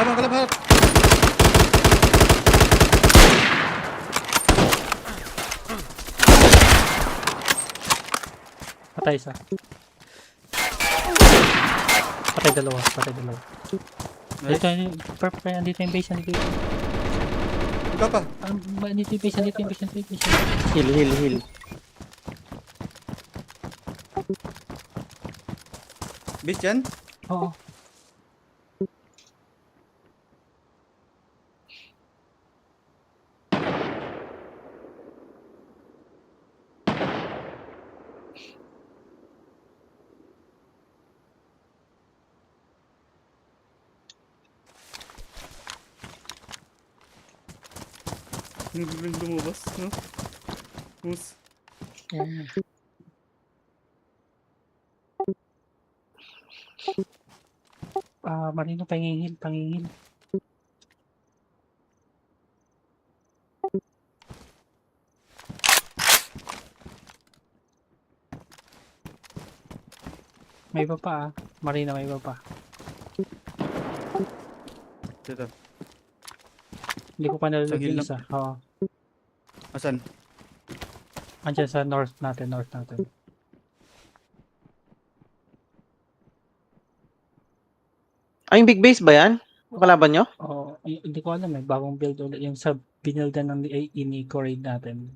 Kalaban, kalaban. Patay isa. Patay dalawa. Nice. Dito yung base. Ikaw pa. Dito yung base. Heal. Base dyan. Oo. Biglang lumabas, no? Mus. Yan. Marino, pangingil. May iba pa Marina, may iba pa. Dito. Hindi ko pa Sa nalulog hill yung na- isa. Oo. Asan? Andiyan sa north natin. Ay, yung big base ba yan? Yung kalaban nyo? Oo. Hindi ko alam bagong build ulit. Yung sa binildan ng ini-core natin.